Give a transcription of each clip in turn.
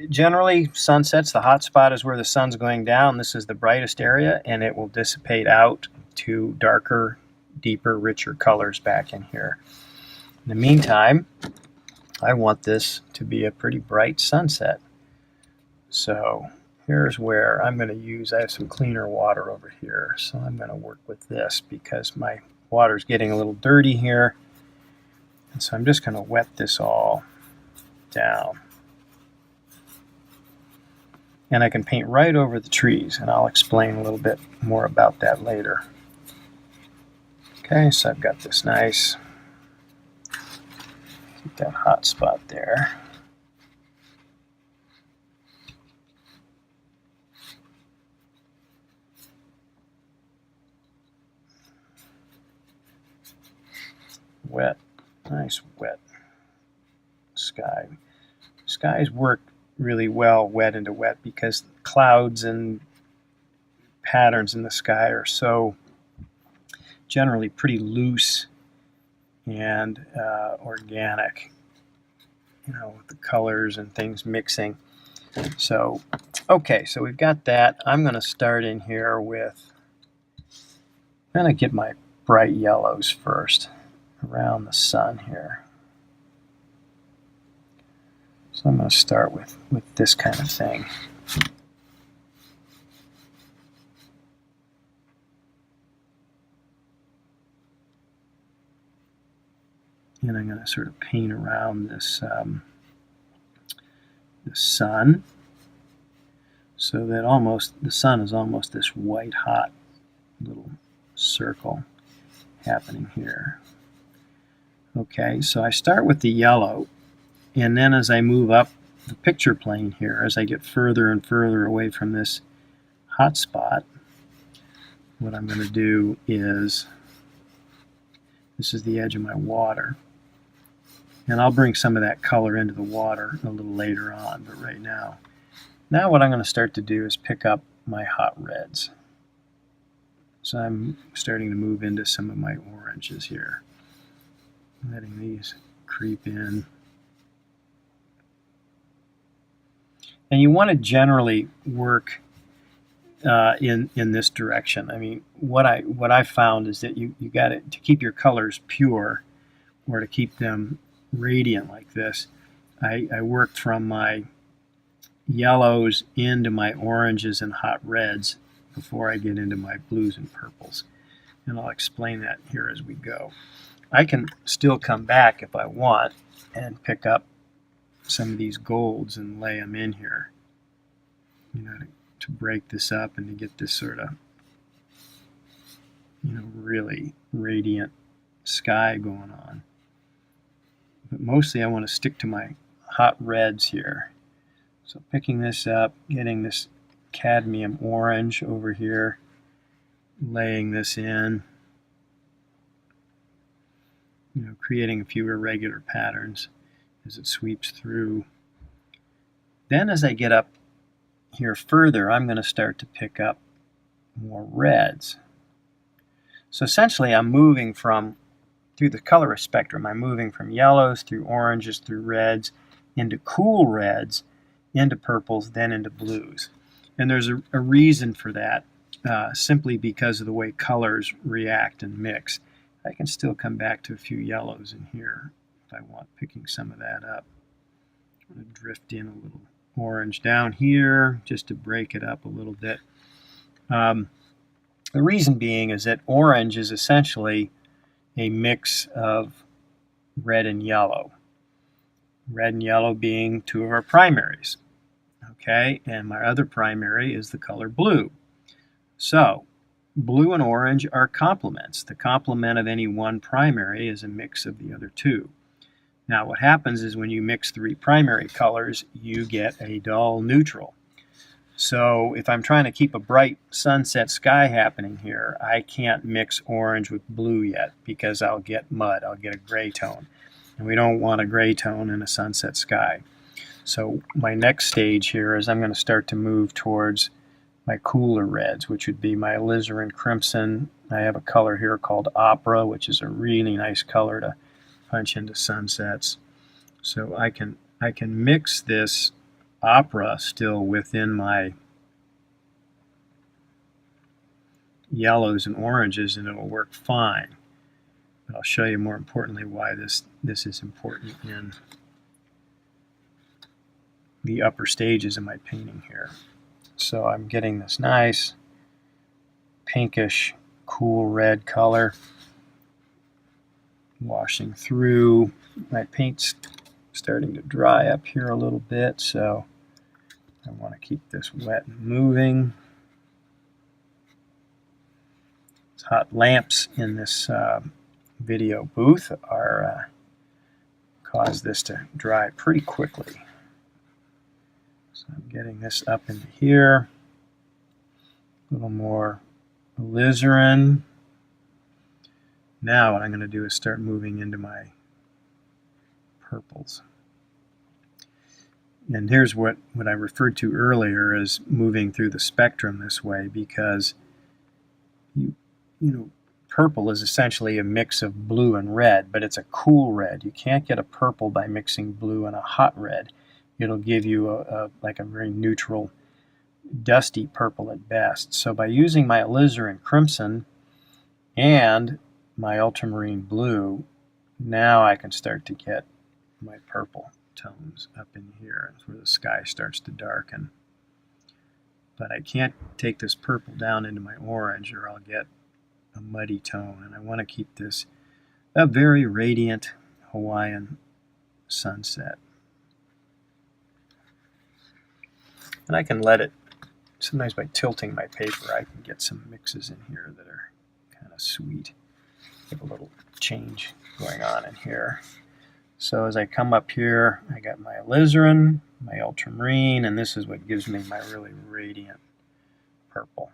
Generally, sunsets, the hot spot is where the sun's going down. This is the brightest area, and it will dissipate out to darker, deeper, richer colors back in here. In the meantime, I want this to be a pretty bright sunset. So here's where I'm going to use, I have some cleaner water over here, so I'm going to work with this because my water's getting a little dirty here. And so I'm just going to wet this all down. And I can paint right over the trees, and I'll explain a little bit more about that later. Okay, so I've got this nice, keep that hot spot there. Wet, nice wet sky. Skies work really well wet into wet because clouds and patterns in the sky are so generally pretty loose and organic, with the colors and things mixing. So, okay, so we've got that. I'm going to start in here with, I'm going to get my bright yellows first around the sun here. So I'm going to start with this kind of thing. And I'm going to sort of paint around this the sun, so that the sun is almost this white hot little circle happening here. Okay, so I start with the yellow, and then as I move up the picture plane here, as I get further and further away from this hot spot, what I'm going to do is, this is the edge of my water, and I'll bring some of that color into the water a little later on, but right now what I'm going to start to do is pick up my hot reds. So I'm starting to move into some of my oranges here, letting these creep in. And you want to generally work in this direction. I mean, what I found is that you got to keep your colors pure, or to keep them radiant like this. I worked from my yellows into my oranges and hot reds before I get into my blues and purples. And I'll explain that here as we go. I can still come back if I want and pick up some of these golds and lay them in here, to break this up and to get this sort of, really radiant sky going on. But mostly I want to stick to my hot reds here. So picking this up, getting this cadmium orange over here, laying this in, creating a few irregular patterns as it sweeps through. Then as I get up here further, I'm going to start to pick up more reds. So essentially I'm moving through the color spectrum, I'm moving from yellows through oranges through reds into cool reds, into purples, then into blues. And there's a reason for that, simply because of the way colors react and mix. I can still come back to a few yellows in here if I want, picking some of that up. I'm going to drift in a little orange down here just to break it up a little bit. The reason being is that orange is essentially a mix of red and yellow. Red and yellow being two of our primaries. Okay, and my other primary is the color blue. So blue and orange are complements. The complement of any one primary is a mix of the other two. Now what happens is when you mix three primary colors, you get a dull neutral. So if I'm trying to keep a bright sunset sky happening here, I can't mix orange with blue yet because I'll get mud, I'll get a gray tone. And we don't want a gray tone in a sunset sky. So my next stage here is I'm going to start to move towards my cooler reds, which would be my alizarin crimson. I have a color here called opera, which is a really nice color to punch into sunsets. So I can mix this opera still within my yellows and oranges, and it'll work fine. But I'll show you more importantly why this is important in the upper stages of my painting here. So I'm getting this nice pinkish, cool red color washing through. My paint's starting to dry up here a little bit, so I want to keep this wet and moving. These hot lamps in this video booth are cause this to dry pretty quickly. So I'm getting this up into here. A little more alizarin. Now what I'm going to do is start moving into my purples. And here's what I referred to earlier as moving through the spectrum this way, because you know, purple is essentially a mix of blue and red, but it's a cool red. You can't get a purple by mixing blue and a hot red. It'll give you like a very neutral, dusty purple at best. So by using my alizarin crimson and my ultramarine blue, now I can start to get my purple tones up in here where the sky starts to darken. But I can't take this purple down into my orange or I'll get a muddy tone, and I want to keep this a very radiant Hawaiian sunset. And I can let it, sometimes by tilting my paper, I can get some mixes in here that are kind of sweet. Get a little change going on in here. So as I come up here, I got my alizarin, my ultramarine, and this is what gives me my really radiant purple.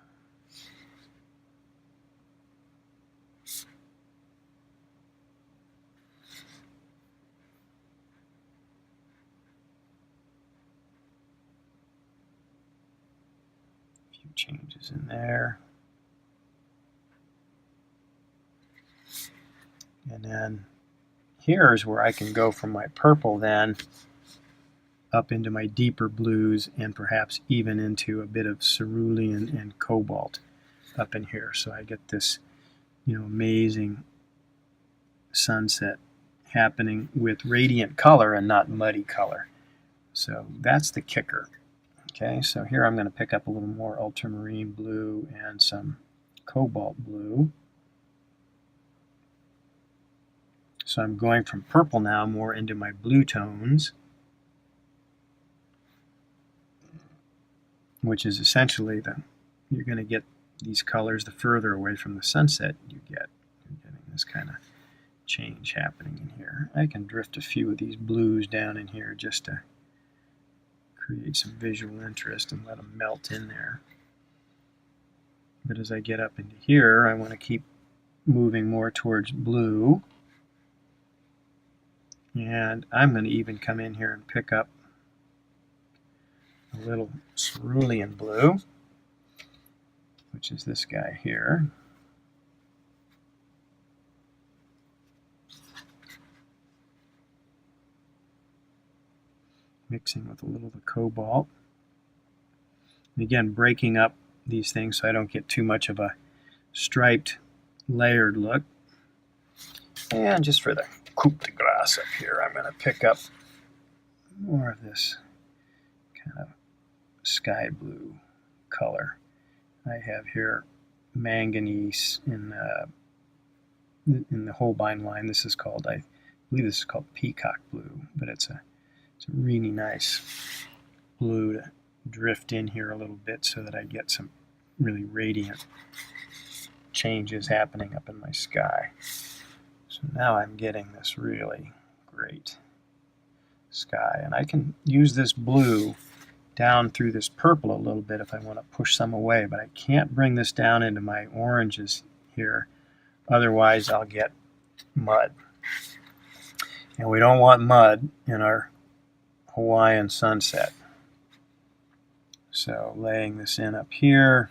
Changes in there. And then here's where I can go from my purple then up into my deeper blues and perhaps even into a bit of cerulean and cobalt up in here. So I get this, amazing sunset happening with radiant color and not muddy color. So that's the kicker. Okay, so here I'm going to pick up a little more ultramarine blue and some cobalt blue. So I'm going from purple now more into my blue tones, which is essentially you're going to get these colors the further away from the sunset you get. You're getting this kind of change happening in here. I can drift a few of these blues down in here just to create some visual interest and let them melt in there. But as I get up into here, I want to keep moving more towards blue. And I'm going to even come in here and pick up a little cerulean blue, which is this guy here. Mixing with a little of the cobalt. And again, breaking up these things so I don't get too much of a striped, layered look. And just for the coup de grace up here, I'm going to pick up more of this kind of sky blue color. I have here manganese in the Holbein line. This is called, I believe this is called peacock blue, but it's a really nice blue to drift in here a little bit so that I get some really radiant changes happening up in my sky. So now I'm getting this really great sky, and I can use this blue down through this purple a little bit if I want to push some away, but I can't bring this down into my oranges here, otherwise I'll get mud. And we don't want mud in our Hawaiian sunset. So laying this in up here,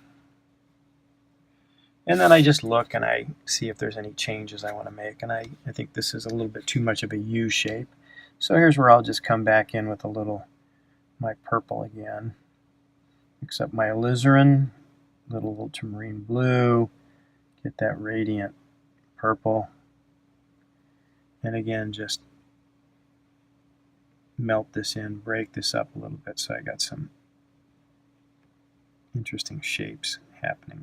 and then I just look and I see if there's any changes I want to make, and I think this is a little bit too much of a U shape. So here's where I'll just come back in with a little my purple again. Mix up my alizarin, little ultramarine blue, get that radiant purple, and again just melt this in, break this up a little bit so I got some interesting shapes happening.